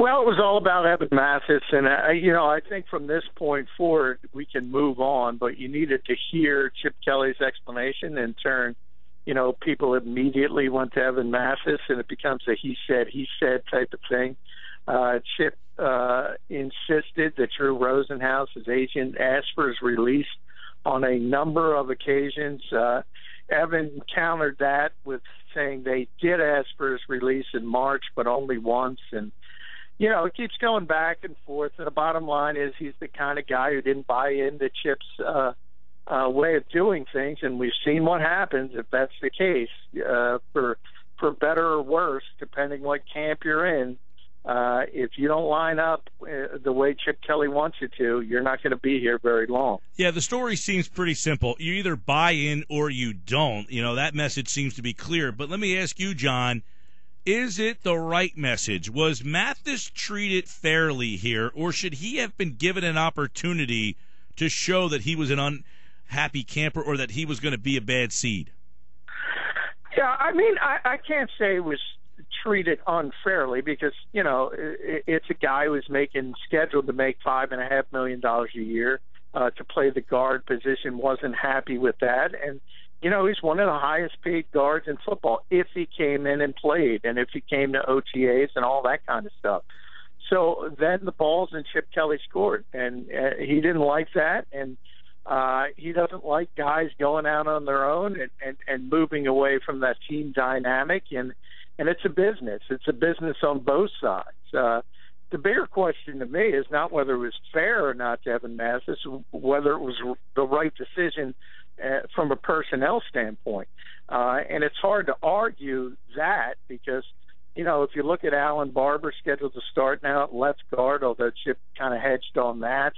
Well, it was all about Evan Mathis, and I think from this point forward we can move on. But you needed to hear Chip Kelly's explanation. In turn, people immediately went to Evan Mathis, and it becomes a he said type of thing. Chip insisted that Drew Rosenhaus, his agent, asked for his release on a number of occasions. Evan countered that with saying they did ask for his release in March, but only once. And, it keeps going back and forth. And the bottom line is he's the kind of guy who didn't buy into Chip's way of doing things. And we've seen what happens if that's the case, for better or worse, depending what camp you're in. If you don't line up the way Chip Kelly wants you to, you're not going to be here very long. Yeah, the story seems pretty simple. You either buy in or you don't. That message seems to be clear. But let me ask you, John, is it the right message? Was Mathis treated fairly here, or should he have been given an opportunity to show that he was an unhappy camper or that he was going to be a bad seed? Yeah, I can't say it was treated unfairly because, it's a guy who's scheduled to make $5.5 million a year to play the guard position, wasn't happy with that. And, he's one of the highest paid guards in football if he came in and played and if he came to OTAs and all that kind of stuff. So then the ball's in Chip Kelly's court, and he didn't like that. And he doesn't like guys going out on their own and moving away from that team dynamic. And it's a business. It's a business on both sides. The bigger question to me is not whether it was fair or not to Evan Mathis, whether it was the right decision from a personnel standpoint. And it's hard to argue that because, if you look at Alan Barber scheduled to start now at left guard, although Chip kind of hedged on that.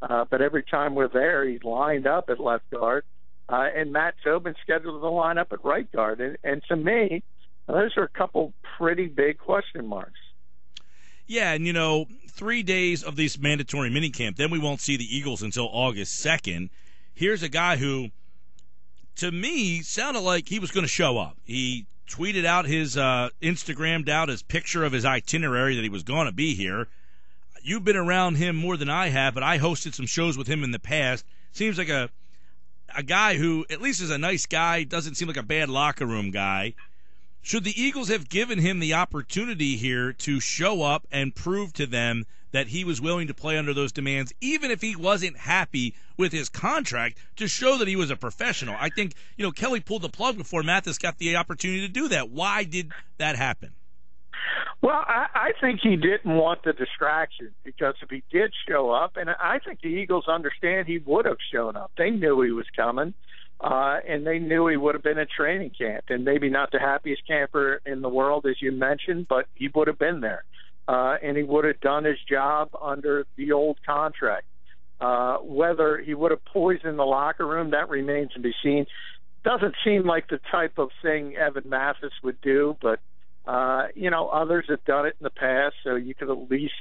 But every time we're there, he's lined up at left guard. And Matt Tobin scheduled to line up at right guard. And to me, those are a couple pretty big question marks. Yeah, and 3 days of this mandatory minicamp, then we won't see the Eagles until August 2nd. Here's a guy who, to me, sounded like he was going to show up. He tweeted out his Instagrammed out his picture of his itinerary that he was going to be here. You've been around him more than I have, but I hosted some shows with him in the past. Seems like a guy who at least is a nice guy, doesn't seem like a bad locker room guy. Should the Eagles have given him the opportunity here to show up and prove to them that he was willing to play under those demands, even if he wasn't happy with his contract, to show that he was a professional? I think, Kelly pulled the plug before Mathis got the opportunity to do that. Why did that happen? Well, I think he didn't want the distraction because if he did show up, and I think the Eagles understand he would have shown up. They knew he was coming. And they knew he would have been at training camp, and maybe not the happiest camper in the world, as you mentioned, but he would have been there, and he would have done his job under the old contract. Whether he would have poisoned the locker room, that remains to be seen. Doesn't seem like the type of thing Evan Mathis would do, but, others have done it in the past, so you could at least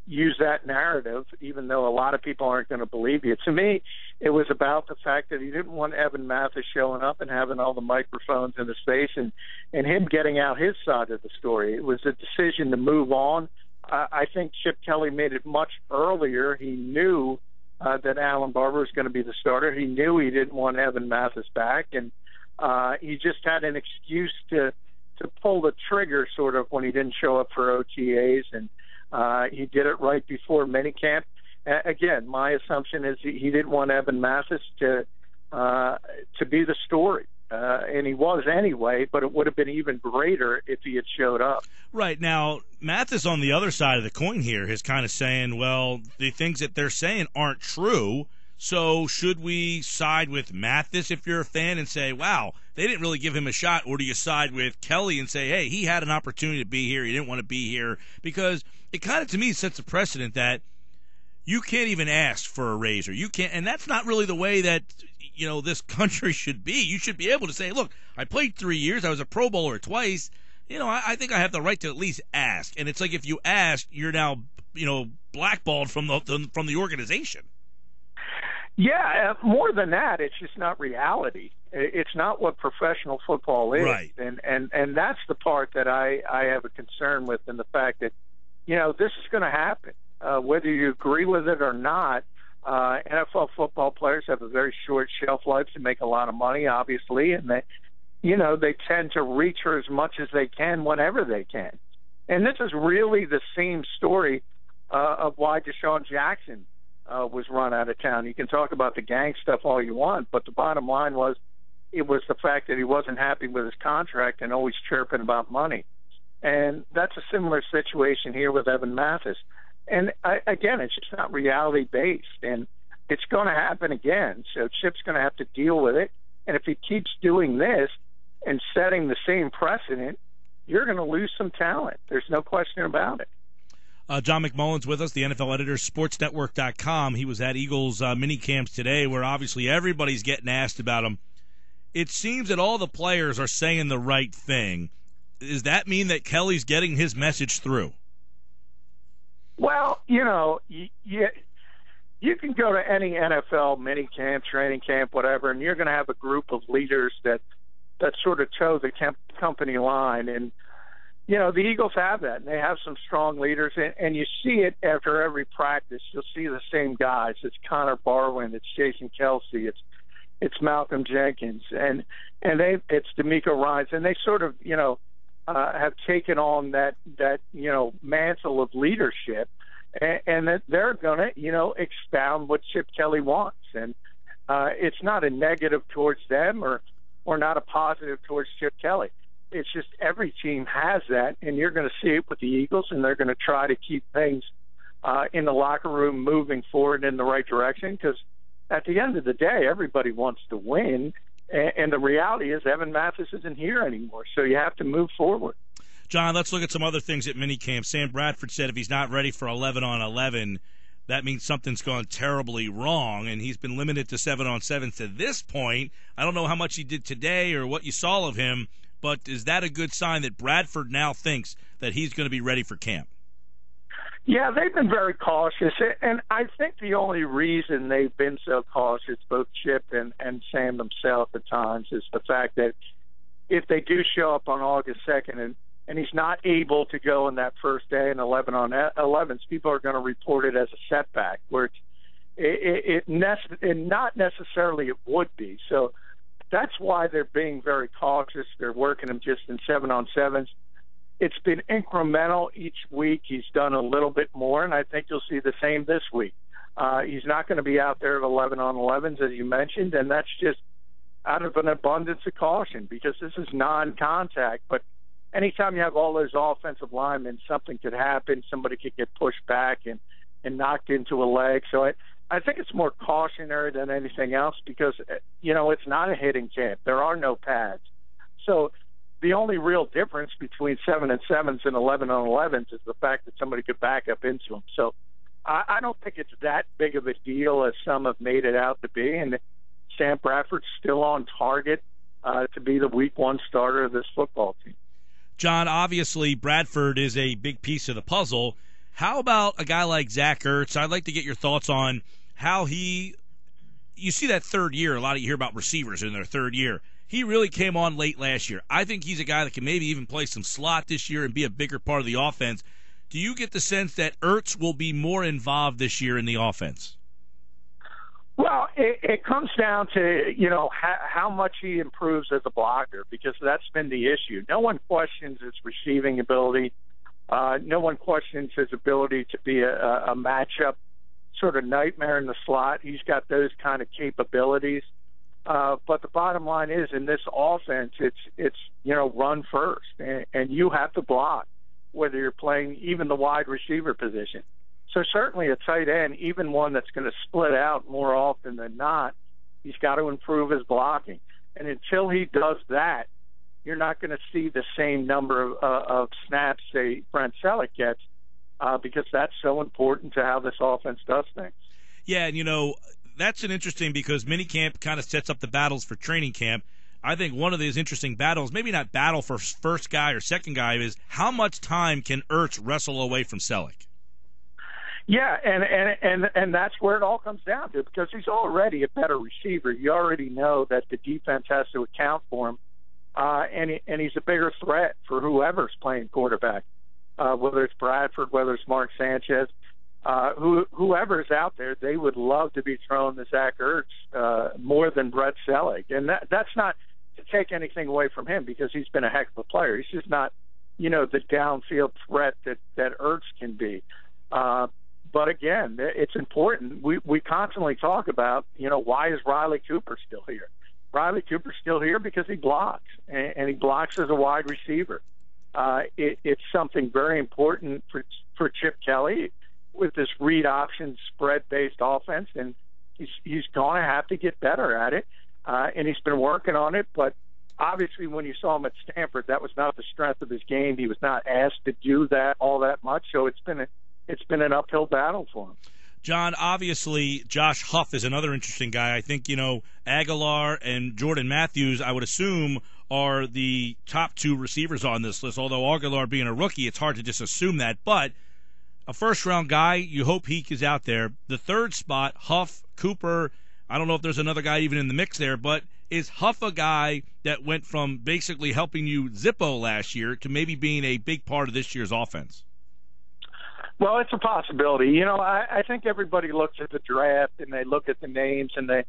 use that narrative, even though a lot of people aren't going to believe you. To me, it was about the fact that he didn't want Evan Mathis showing up and having all the microphones in his face and him getting out his side of the story. It was a decision to move on. I think Chip Kelly made it much earlier. He knew that Alan Barber was going to be the starter. He knew he didn't want Evan Mathis back, and he just had an excuse to pull the trigger sort of when he didn't show up for OTAs, and he did it right before minicamp. Again, my assumption is he didn't want Evan Mathis to be the story, and he was anyway, but it would have been even greater if he had showed up. Right. Now, Mathis on the other side of the coin here is kind of saying, well, the things that they're saying aren't true, so should we side with Mathis if you're a fan and say, wow, they didn't really give him a shot, or do you side with Kelly and say, hey, he had an opportunity to be here, he didn't want to be here? Because it kind of, to me, sets a precedent that you can't even ask for a raise, or you can't, and that's not really the way that, this country should be. You should be able to say, look, I played 3 years, I was a Pro Bowler twice, I think I have the right to at least ask. And it's like if you ask, you're now, blackballed from the organization. Yeah, more than that, it's just not reality. It's not what professional football is, right? And that's the part that I have a concern with, and the fact that this is going to happen, whether you agree with it or not. NFL football players have a very short shelf life to make a lot of money, obviously, and they tend to reach for as much as they can whenever they can. And this is really the same story of why Deshaun Jackson was run out of town. You can talk about the gang stuff all you want, but the bottom line was it was the fact that he wasn't happy with his contract and always chirping about money. And that's a similar situation here with Evan Mathis. And again, it's just not reality-based, and it's going to happen again. So Chip's going to have to deal with it. And if he keeps doing this and setting the same precedent, you're going to lose some talent. There's no question about it. John McMullen's with us, the NFL editor, sportsnetwork.com. He was at Eagles mini camps today, where obviously everybody's getting asked about him. It seems that all the players are saying the right thing. Does that mean that Kelly's getting his message through? Well, you can go to any NFL mini camp, training camp, whatever, and you're going to have a group of leaders that sort of toe the company line. And, the Eagles have that, and they have some strong leaders. And you see it after every practice. You'll see the same guys. It's Connor Barwin. It's Jason Kelsey. It's Malcolm Jenkins. And it's DeMarco Ryans. And they sort of, have taken on that mantle of leadership, and that they're going to expound what Chip Kelly wants, and it's not a negative towards them or not a positive towards Chip Kelly. It's just every team has that, and you're going to see it with the Eagles, and they're going to try to keep things in the locker room moving forward in the right direction, because at the end of the day, everybody wants to win. And the reality is Evan Mathis isn't here anymore, so you have to move forward. John, let's look at some other things at minicamp. Sam Bradford said if he's not ready for 11-on-11, that means something's gone terribly wrong, and he's been limited to 7-on-7s to this point. I don't know how much he did today or what you saw of him, but is that a good sign that Bradford now thinks that he's going to be ready for camp? Yeah, they've been very cautious, and I think the only reason they've been so cautious, both Chip and Sam themselves at times, is the fact that if they do show up on August 2nd and he's not able to go in that first day in 11-on-11s, people are going to report it as a setback, where not necessarily it would be. So that's why they're being very cautious. They're working him just in 7-on-7s. It's been incremental each week. He's done a little bit more, and I think you'll see the same this week. He's not going to be out there at 11-on-11s, as you mentioned, and that's just out of an abundance of caution, because this is non-contact. But anytime you have all those offensive linemen, something could happen. Somebody could get pushed back and knocked into a leg. So I think it's more cautionary than anything else, because, it's not a hitting camp. There are no pads. So the only real difference between 7-on-7s and 11-on-11s is the fact that somebody could back up into them. So I don't think it's that big of a deal as some have made it out to be. And Sam Bradford's still on target to be the Week 1 starter of this football team. John, obviously Bradford is a big piece of the puzzle. How about a guy like Zach Ertz? I'd like to get your thoughts on how you see that third year. A lot of you hear about receivers in their third year. He really came on late last year. I think he's a guy that can maybe even play some slot this year and be a bigger part of the offense. Do you get the sense that Ertz will be more involved this year in the offense? Well, it comes down to, how much he improves as a blocker, because that's been the issue. No one questions his receiving ability. No one questions his ability to be a matchup sort of nightmare in the slot. He's got those kind of capabilities. But the bottom line is, in this offense, it's run first, and you have to block, whether you're playing even the wide receiver position. So certainly a tight end, even one that's going to split out more often than not, he's got to improve his blocking. And until he does that, you're not going to see the same number of snaps, say, Brent Selleck gets, because that's so important to how this offense does things. Yeah, and that's an interesting, because minicamp kind of sets up the battles for training camp. I think one of these interesting battles, maybe not battle for first guy or second guy, is how much time can Ertz wrestle away from Selleck? Yeah, and that's where it all comes down to, because he's already a better receiver. You already know that the defense has to account for him, and he's a bigger threat for whoever's playing quarterback, whether it's Bradford, whether it's Mark Sanchez, whoever's out there. They would love to be thrown to Zach Ertz more than Brett Selig, and that's not to take anything away from him, because he's been a heck of a player. He's just not, the downfield threat that Ertz can be. But again, it's important. We constantly talk about, why is Riley Cooper still here? Riley Cooper's still here because he blocks, and he blocks as a wide receiver. It's something very important for Chip Kelly with this read option spread-based offense, and he's going to have to get better at it, and he's been working on it. But obviously, when you saw him at Stanford, that was not the strength of his game. He was not asked to do that all that much, so it's been an uphill battle for him. John, obviously, Josh Huff is another interesting guy. I think, Aguilar and Jordan Matthews, I would assume, are the top two receivers on this list. Although Aguilar being a rookie, it's hard to just assume that. But a first-round guy, you hope he is out there. The third spot, Huff, Cooper, I don't know if there's another guy even in the mix there, but is Huff a guy that went from basically helping you Zippo last year to maybe being a big part of this year's offense? Well, it's a possibility. I think everybody looks at the draft and they look at the names and they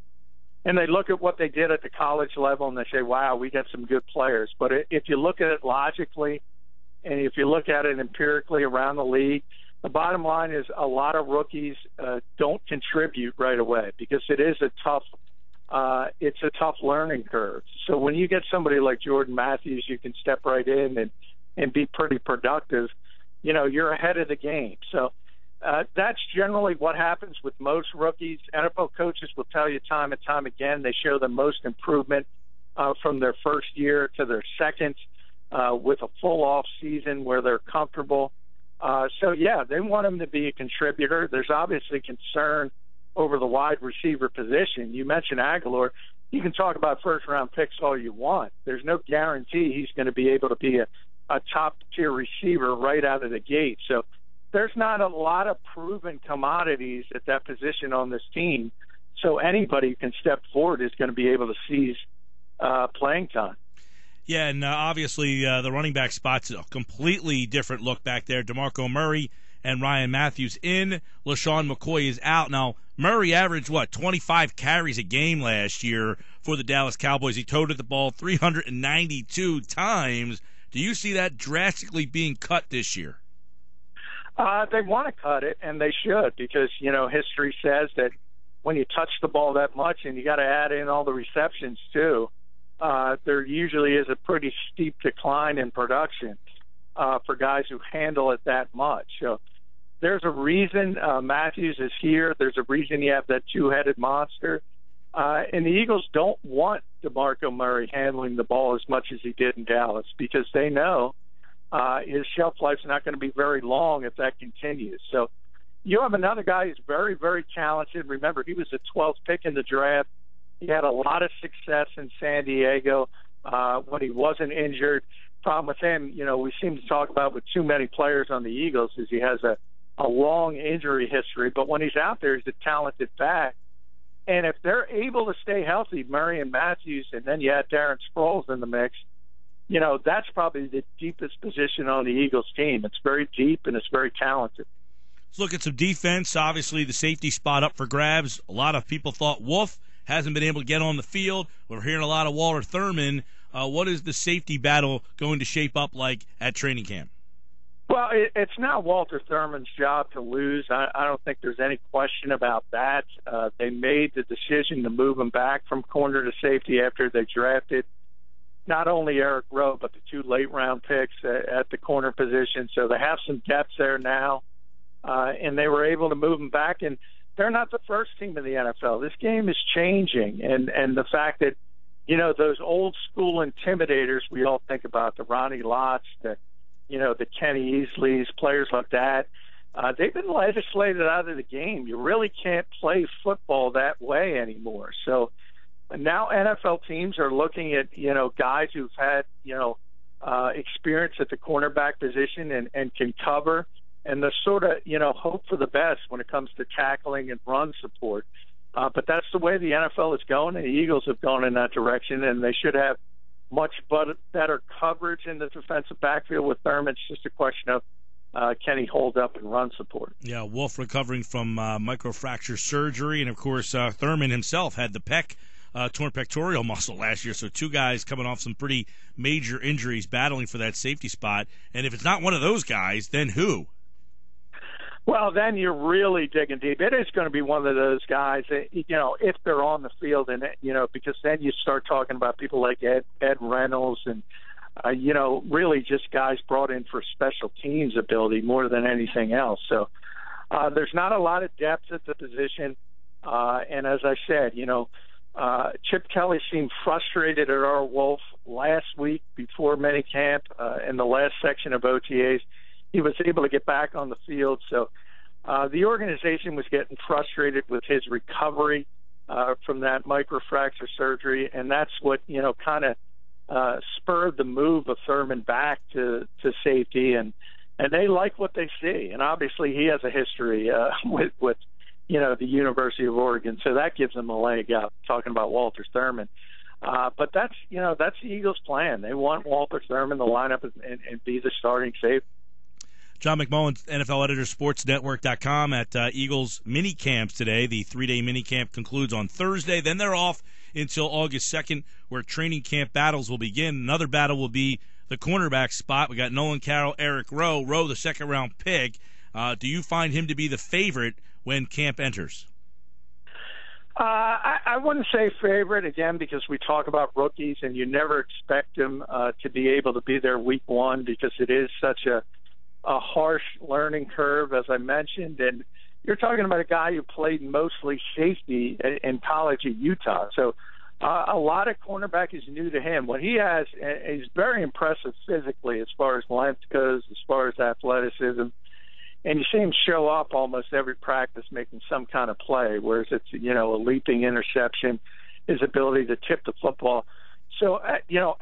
look at what they did at the college level and they say, wow, we got some good players. But if you look at it logically and if you look at it empirically around the league, the bottom line is a lot of rookies don't contribute right away, because it is a tough learning curve. So when you get somebody like Jordan Matthews, you can step right in and be pretty productive. You're ahead of the game. So that's generally what happens with most rookies. NFL coaches will tell you time and time again they show the most improvement from their first year to their second with a full off season where they're comfortable. So, yeah, they want him to be a contributor. There's obviously concern over the wide receiver position. You mentioned Aguilar. You can talk about first-round picks all you want. There's no guarantee he's going to be able to be a top-tier receiver right out of the gate. So there's not a lot of proven commodities at that position on this team. So anybody who can step forward is going to be able to seize playing time. Yeah, and obviously the running back spot's a completely different look back there. DeMarco Murray and Ryan Matthews in. LaShawn McCoy is out. Now, Murray averaged, 25 carries a game last year for the Dallas Cowboys. He toted the ball 392 times. Do you see that drastically being cut this year? They want to cut it, and they should, because, history says that when you touch the ball that much and you got to add in all the receptions too, there usually is a pretty steep decline in production for guys who handle it that much. So there's a reason Matthews is here. There's a reason you have that two-headed monster. And the Eagles don't want DeMarco Murray handling the ball as much as he did in Dallas, because they know his shelf life's not going to be very long if that continues. So you have another guy who's very, very talented. Remember, he was the 12th pick in the draft. He had a lot of success in San Diego when he wasn't injured. Problem with him, we seem to talk about with too many players on the Eagles, is he has a long injury history. But when he's out there, he's a talented back. And if they're able to stay healthy, Murray and Matthews, and then you add Darren Sproles in the mix, that's probably the deepest position on the Eagles team. It's very deep and it's very talented. Let's look at some defense. Obviously, the safety spot up for grabs. A lot of people thought Wolf hasn't been able to get on the field. We're hearing a lot of Walter Thurmond. What is the safety battle going to shape up like at training camp? Well, it's now Walter Thurmond's job to lose. I don't think there's any question about that. They made the decision to move him back from corner to safety after they drafted not only Eric Rowe, but the two late-round picks at the corner position. So they have some depth there now, and they were able to move him back. And they're not the first team in the NFL. This game is changing, and the fact that, those old-school intimidators we all think about, the Ronnie Lotts, the Kenny Easleys, players like that, they've been legislated out of the game. You really can't play football that way anymore. So now NFL teams are looking at, guys who've had, experience at the cornerback position and can cover and the sort of, hope for the best when it comes to tackling and run support. But that's the way the NFL is going, and the Eagles have gone in that direction, and they should have much better coverage in the defensive backfield with Thurmond. It's just a question of can he hold up and run support? Yeah, Wolf recovering from microfracture surgery, and of course Thurmond himself had the torn pectoral muscle last year, so two guys coming off some pretty major injuries battling for that safety spot. And if it's not one of those guys, then who? Well, then you're really digging deep. It is going to be one of those guys, if they're on the field, and because then you start talking about people like Ed Reynolds and really just guys brought in for special teams ability more than anything else. So there's not a lot of depth at the position, and as I said, Chip Kelly seemed frustrated at our Wolf last week before minicamp in the last section of OTAs. He was able to get back on the field, so the organization was getting frustrated with his recovery from that microfracture surgery, and that's what kind of spurred the move of Thurmond back to safety, and they like what they see, and obviously he has a history with the University of Oregon, so that gives them a leg up. Talking about Walter Thurmond. But that's the Eagles' plan. They want Walter Thurmond to line up and be the starting safety. John McMullen, NFL editor, SportsNetwork.com at Eagles minicamps today. The 3-day minicamp concludes on Thursday. Then they're off until August 2nd, where training camp battles will begin. Another battle will be the cornerback spot. We got Nolan Carroll, Eric Rowe, the second-round pick. Do you find him to be the favorite when camp enters? I wouldn't say favorite, again, because we talk about rookies, and you never expect them to be able to be there week one because it is such a harsh learning curve, as I mentioned. And you're talking about a guy who played mostly safety in college at Utah. So a lot of cornerback is new to him. What he has is very impressive physically as far as length goes, as far as athleticism. And you see him show up almost every practice making some kind of play, whereas it's, a leaping interception, his ability to tip the football. So,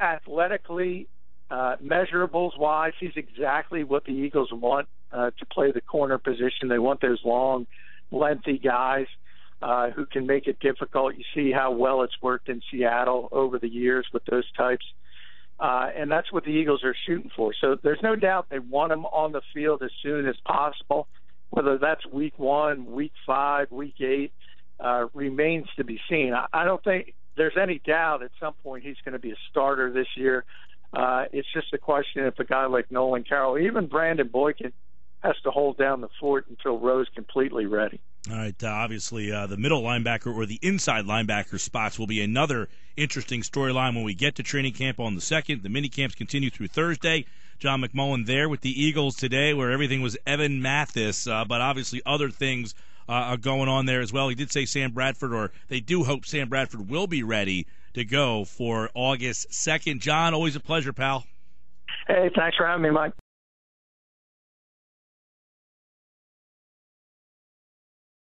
athletically, measurables-wise, he's exactly what the Eagles want to play the corner position. They want those long, lengthy guys who can make it difficult. You see how well it's worked in Seattle over the years with those types. And that's what the Eagles are shooting for. So there's no doubt they want him on the field as soon as possible. Whether that's week 1, week 5, week 8, remains to be seen. I don't think there's any doubt at some point he's going to be a starter this year. It's just a question if a guy like Nolan Carroll, even Brandon Boykin, has to hold down the fort until Rowe's completely ready. All right, obviously the middle linebacker or the inside linebacker spots will be another interesting storyline when we get to training camp on the 2nd. The mini camps continue through Thursday. John McMullen there with the Eagles today, where everything was Evan Mathis, but obviously other things are going on there as well. He did say Sam Bradford, or they do hope Sam Bradford will be ready to go for August 2nd. John, always a pleasure, pal. Hey, thanks for having me, Mike.